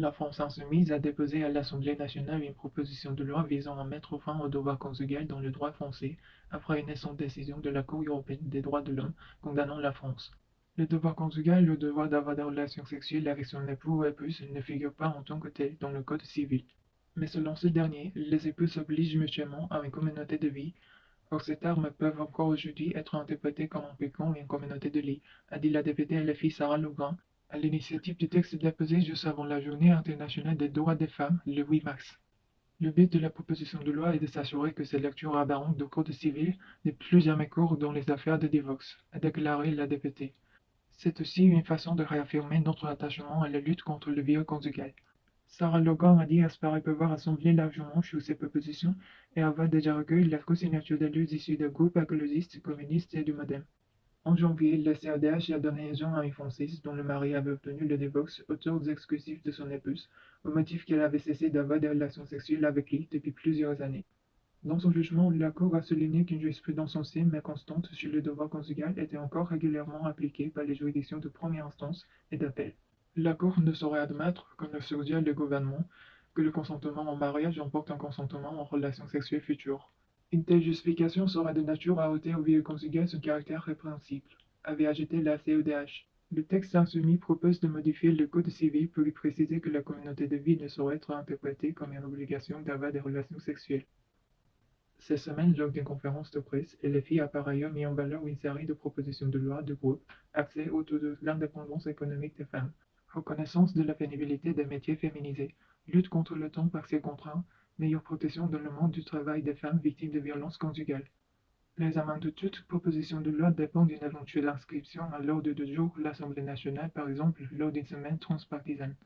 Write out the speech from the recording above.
La France insoumise a déposé à l'Assemblée nationale une proposition de loi visant à mettre fin au devoir conjugal dans le droit français, après une récente décision de la Cour européenne des droits de l'homme condamnant la France. Le devoir conjugal, le devoir d'avoir des relations sexuelles avec son époux ou épouse, ne figure pas en tant que tel dans le Code civil. Mais selon ce dernier, les époux s'obligent mutuellement à une communauté de vie. Or, ces termes peuvent encore aujourd'hui être interprétés comme impliquant une communauté de lit, a dit la députée LFI Sarah Lougain, à l'initiative du texte déposé juste avant la Journée internationale des droits des femmes, le 8 mars. Le but de la proposition de loi est de s'assurer que ces lectures aberrantes du Code civil n'est plus jamais cours dans les affaires de divorce, a déclaré la députée. C'est aussi une façon de réaffirmer notre attachement à la lutte contre le viol conjugal. Sarah Logan a dit espérer pouvoir assembler largement sur ces propositions et avoir déjà recueilli la co-signature d'élus issus des groupes écologistes, communistes et du Modem. En janvier, le CRDH a donné raison à une Française dont le mari avait obtenu le divorce autour exclusif de son épouse, au motif qu'elle avait cessé d'avoir des relations sexuelles avec lui depuis plusieurs années. Dans son jugement, la Cour a souligné qu'une jurisprudence ancienne mais constante sur le devoir conjugal était encore régulièrement appliquée par les juridictions de première instance et d'appel. La Cour ne saurait admettre, comme le suggère le gouvernement, que le consentement en mariage emporte un consentement en relation sexuelle future. Une telle justification serait de nature à ôter au viol conjugal son caractère répréhensible, avait ajouté la CEDH. Le texte insoumis propose de modifier le Code civil pour y préciser que la communauté de vie ne saurait être interprétée comme une obligation d'avoir des relations sexuelles. Cette semaine, lors d'une conférence de presse, LFI a par ailleurs mis en valeur une série de propositions de loi de groupe axées autour de l'indépendance économique des femmes, reconnaissance de la pénibilité des métiers féminisés, lutte contre le temps partiel contraint, meilleure protection dans le monde du travail des femmes victimes de violences conjugales. L'examen de toute proposition de loi dépend d'une éventuelle inscription à l'ordre du jour de l'Assemblée nationale, par exemple lors d'une semaine transpartisane.